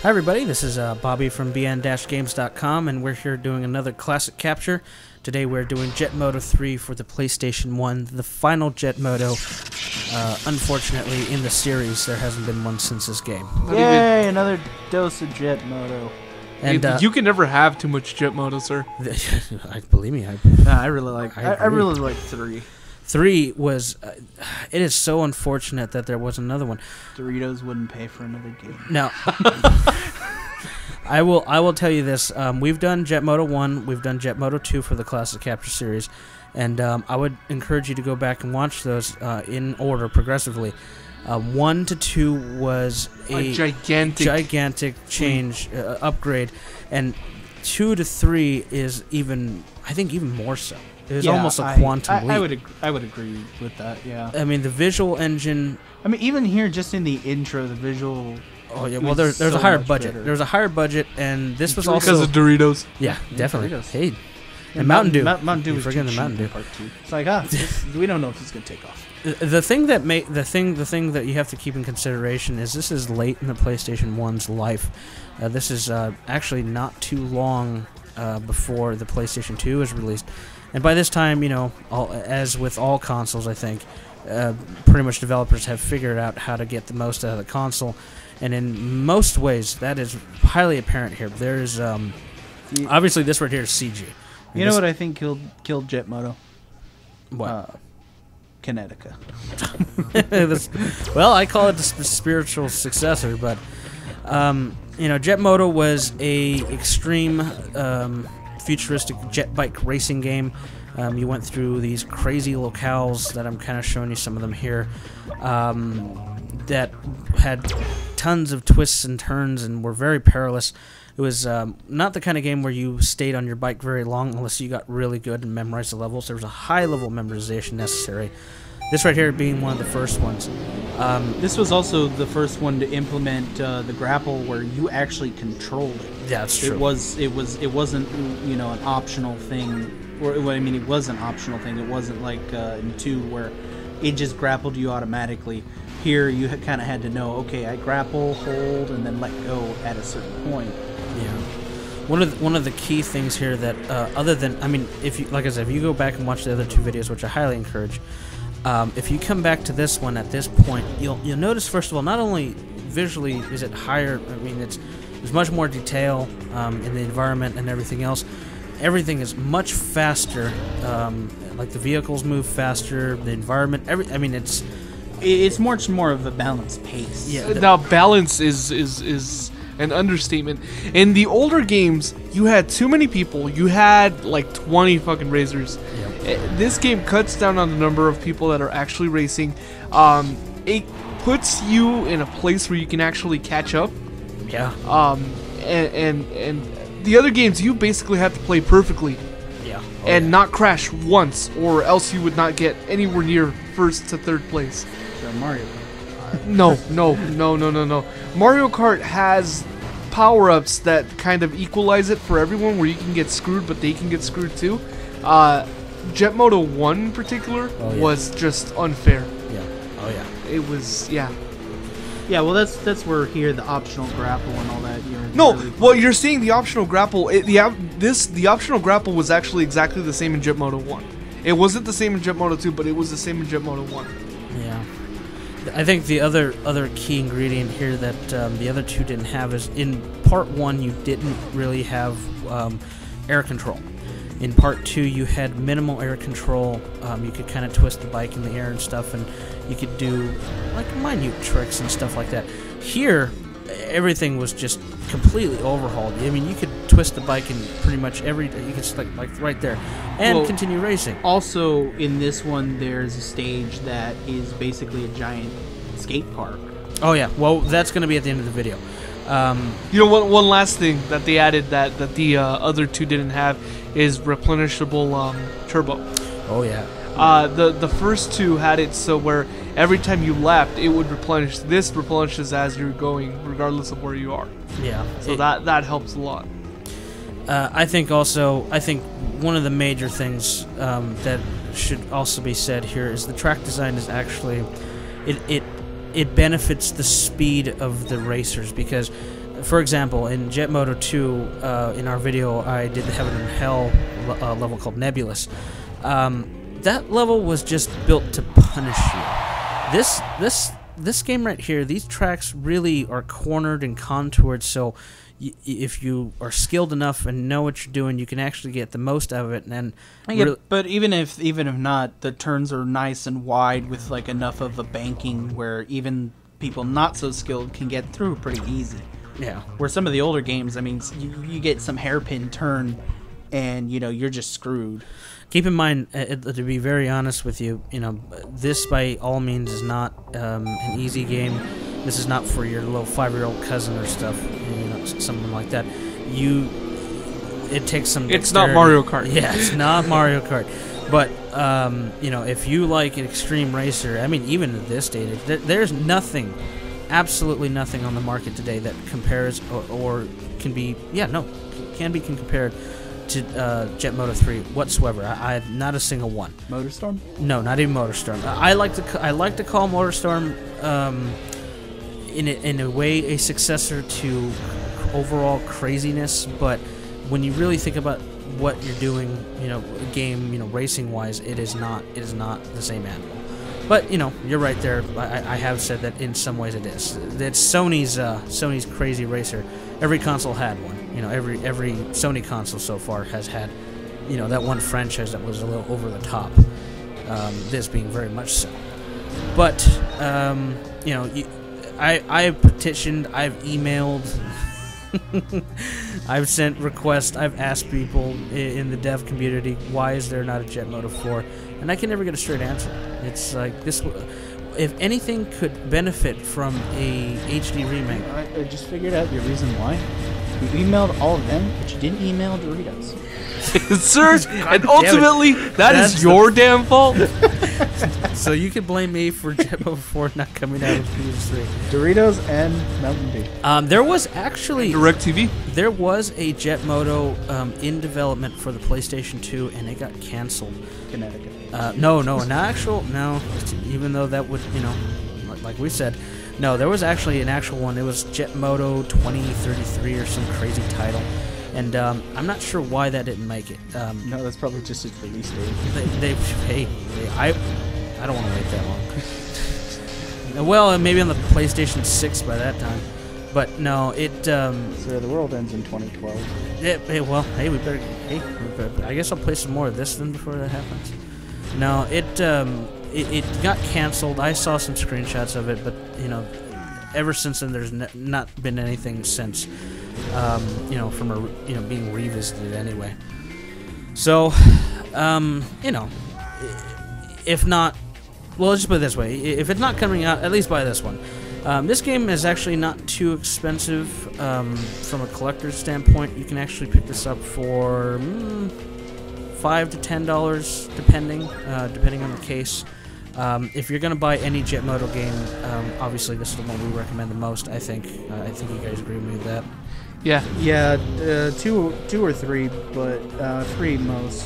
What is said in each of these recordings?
Hi everybody, this is Bobby from bn-games.com, and we're here doing another classic capture. Today we're doing Jet Moto 3 for the PlayStation 1, the final Jet Moto. Unfortunately, in the series, there hasn't been one since this game. Yay, another dose of Jet Moto. And you can never have too much Jet Moto, sir. Believe me, I really like. I really like 3. 3 was. It is so unfortunate that there was another one. Doritos wouldn't pay for another game. No. I will tell you this. We've done Jet Moto 1. We've done Jet Moto 2 for the Classic Capture series, and I would encourage you to go back and watch those in order progressively. 1 to 2 was a gigantic change, upgrade, and 2 to 3 is even, I think, even more so. It was almost a quantum leap. I would agree with that. Yeah. I mean, the visual engine. I mean, even here, just in the intro, the visual. Oh yeah. Well, there's a higher budget. There was a higher budget, and this was also because of Doritos. Yeah, definitely. Doritos. Hey, and Mountain Dew. Mountain Dew was forgetting the Mountain Dew part 2. It's like we don't know if it's gonna take off. The thing that you have to keep in consideration is this is late in the PlayStation 1's life. This is actually not too long before the PlayStation 2 was released, and by this time, you know, as with all consoles, I think pretty much developers have figured out how to get the most out of the console, and in most ways, that is highly apparent here. There is obviously this right here is CG. You know what I think killed Jet Moto? What? Kinetica. Well, I call it the spiritual successor, but you know, Jet Moto was a extreme futuristic jet bike racing game. You went through these crazy locales that I'm kind of showing you some of them here, that had tons of twists and turns and were very perilous. It was not the kind of game where you stayed on your bike very long unless you got really good and memorized the levels. There was a high level memorization necessary. This right here being one of the first ones. This was also the first one to implement the Grapple, where you actually controlled it. Yeah, that's true. It wasn't, you know, an optional thing. Or I mean, it was an optional thing. It wasn't like in 2 where it just grappled you automatically. Here, you kind of had to know, okay, I grapple, hold, and then let go at a certain point. Yeah. One of the key things here that other than, I mean, if you, like I said, if you go back and watch the other 2 videos, which I highly encourage. If you come back to this one at this point, you'll notice, first of all, not only visually is it higher. I mean, there's much more detail in the environment and everything else. Everything is much faster. Like the vehicles move faster. The environment. I mean, it's much more of a balanced pace. Yeah. Now, balance is an understatement. In the older games, you had too many people. You had like 20 fucking racers. Yep. This game cuts down on the number of people that are actually racing. It puts you in a place where you can actually catch up. Yeah. And the other games, you basically have to play perfectly. Yeah. Not crash once, or else you would not get anywhere near first to third place. So Mario. No. Mario Kart has power-ups that kind of equalize it for everyone, where you can get screwed, but they can get screwed too. Jet Moto 1 in particular was just unfair. Yeah. Oh yeah. It was, yeah. Yeah, well, that's where here the optional grapple and all that. Well, you're seeing the optional grapple. The optional grapple was actually exactly the same in Jet Moto 1. It wasn't the same in Jet Moto 2, but it was the same in Jet Moto 1. Yeah. I think the other key ingredient here that the other 2 didn't have is in part 1 you didn't really have air control. In part 2 you had minimal air control. You could kind of twist the bike in the air and stuff, and you could do like minute tricks and stuff like that. Here, everything was just completely overhauled. I mean, you could twist the bike in pretty much you could just like right there and continue racing. Also, in this one, there's a stage that is basically a giant skate park. Oh yeah, well, that's going to be at the end of the video. You know, one last thing that they added that the other 2 didn't have is Replenishable Turbo. Oh yeah. The first 2 had it so where every time you left, it would replenish. This replenishes as you're going, regardless of where you are. Yeah. So that helps a lot. I think one of the major things that should also be said here is the track design is actually it benefits the speed of the racers, because for example, in Jet Moto 2, in our video, I did the Heaven and Hell level called Nebulous. That level was just built to punish you. This game right here, these tracks really are cornered and contoured, so if you are skilled enough and know what you're doing, you can actually get the most out of it. And but even if not, the turns are nice and wide with like enough of a banking where even people not so skilled can get through pretty easy. Yeah. Where some of the older games, I mean, you get some hairpin turn, and you're just screwed. Keep in mind, to be very honest with you, this by all means is not an easy game. This is not for your little 5-year-old cousin or stuff, something like that. It takes some. It's not Mario Kart. Yeah, it's not Mario Kart. But if you like an extreme racer, I mean, even at this stage, there's nothing, absolutely nothing on the market today that compares or can be compared to Jet Moto 3 whatsoever. I have not a single one. MotorStorm? No, not even MotorStorm. I like to call MotorStorm in a way a successor to overall craziness, but when you really think about what you're doing, game, racing wise, it is not the same animal. But you're right there. I have said that in some ways it is. It's Sony's crazy racer. Every console had one. Every Sony console so far has had, that one franchise that was a little over the top. This being very much so. But I've petitioned, I've emailed, I've sent requests, I've asked people in the dev community, why is there not a Jet Moto 4? And I can never get a straight answer. It's like this. If anything could benefit from a HD remake, I just figured out your reason why. You emailed all of them, but you didn't email Doritos. Sir, and ultimately, that's your damn fault. So you can blame me for Jet Moto 4 not coming out of PS3. Doritos and Mountain Dew. There was actually DirecTV. There was a Jet Moto in development for the PlayStation 2, and it got canceled. Connecticut. No. Even though that would, like we said, no, there was actually an actual one. It was Jet Moto 2033 or some crazy title. And I'm not sure why that didn't make it. No, that's probably just its release date. I don't want to wait that long. Well, maybe on the PlayStation 6 by that time. But no, it... So the world ends in 2012. We better... I guess I'll play some more of this then before that happens. No, it got canceled. I saw some screenshots of it, but, ever since then, there's not been anything since, from being revisited anyway. So, if not, well, let's just put it this way: if it's not coming out, at least buy this one. This game is actually not too expensive from a collector's standpoint. You can actually pick this up for $5 to $10, depending on the case. If you're gonna buy any Jet Moto game, obviously this is the one we recommend the most. I think you guys agree with me with that. Yeah. Two or three, but three most.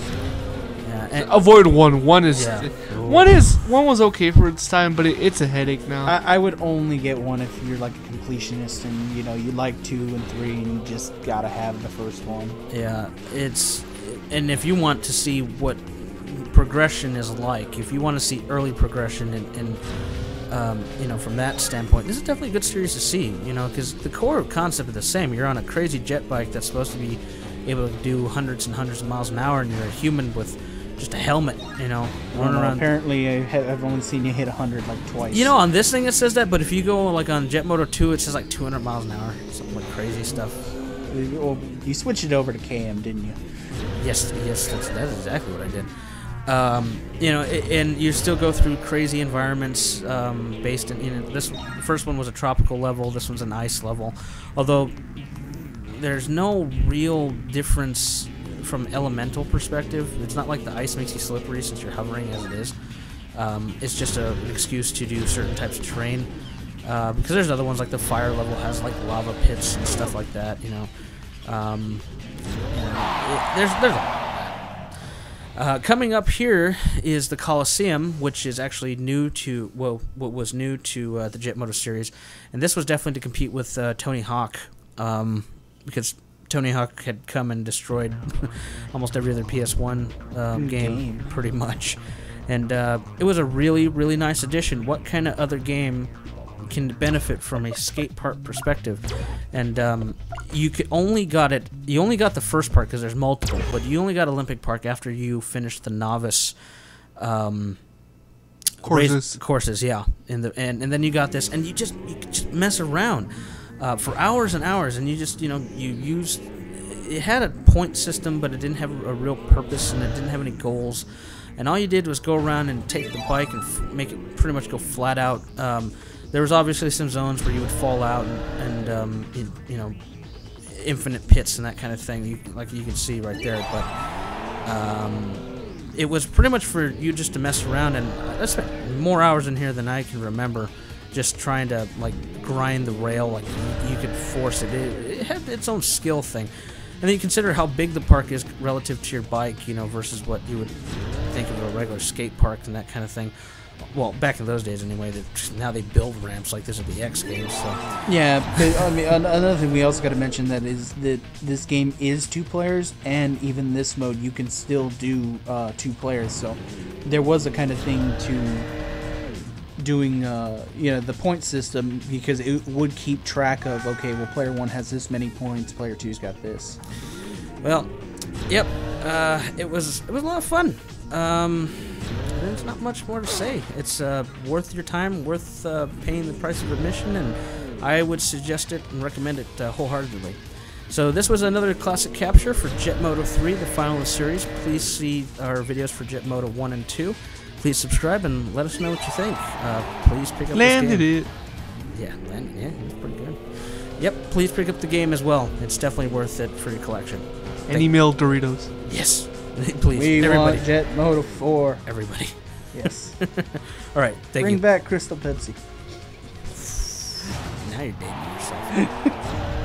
Yeah. Avoid one. One was okay for its time, but it's a headache now. I would only get one if you're like a completionist and you like 2 and 3 and you just gotta have the first one. Yeah, and if you want to see what progression is like, if you want to see early progression and from that standpoint, this is definitely a good series to see, because the core concept is the same. You're on a crazy jet bike that's supposed to be able to do hundreds and hundreds of miles an hour, and you're a human with just a helmet, running around. Apparently, I've only seen you hit 100 like twice. On this thing it says that, but if you go like on Jet Moto 2, it says like 200 miles an hour, something like crazy stuff. Well, you switched it over to KM, didn't you? Yes, that's exactly what I did. And you still go through crazy environments based in, this first one was a tropical level, this one's an ice level, although there's no real difference from elemental perspective. It's not like the ice makes you slippery since you're hovering as it is. It's just an excuse to do certain types of terrain, because there's other ones like the fire level has like lava pits and stuff like that, there's a lot. Coming up here is the Colosseum, which is actually what was new to the Jet Moto series, and this was definitely to compete with Tony Hawk because Tony Hawk had come and destroyed almost every other PS1 game, pretty much. And it was a really, really nice addition. What kind of other game can benefit from a skate park perspective? And you only got the first part because there's multiple, but you only got Olympic Park after you finished the novice courses, yeah. And then you got this, and you could mess around for hours and hours, and you used. It had a point system, but it didn't have a real purpose, and it didn't have any goals. And all you did was go around and take the bike and make it pretty much go flat out. There was obviously some zones where you would fall out and infinite pits and that kind of thing, like you can see right there. But it was pretty much for you just to mess around, and I spent more hours in here than I can remember, just trying to like grind the rail. Like you could force it. It had its own skill thing. And then you consider how big the park is relative to your bike, versus what you would think of a regular skate park and that kind of thing. Well, back in those days anyway. Now they build ramps like this at the X Games. So. Yeah, but I mean, another thing we also got to mention that is that this game is 2 players, and even this mode you can still do 2 players. So there was a kind of thing to doing the point system, because it would keep track of, okay, well, player 1 has this many points, player 2's got this. Well, yep, it was a lot of fun. There's not much more to say. It's worth your time, worth paying the price of admission, and I would suggest it and recommend it wholeheartedly. So this was another classic capture for Jet Moto 3, the final in the series. Please see our videos for Jet Moto 1 and 2. Please subscribe and let us know what you think. Please pick up Landed this game. it. Yeah, landed it. Yeah, it's pretty good. Yep, please pick up the game as well. It's definitely worth it for your collection. And email Doritos. Yes, please. We Everybody. want Jet Moto 4. Everybody. Yes. All right, thank Bring you. back Crystal Pepsi. Now you're dating yourself.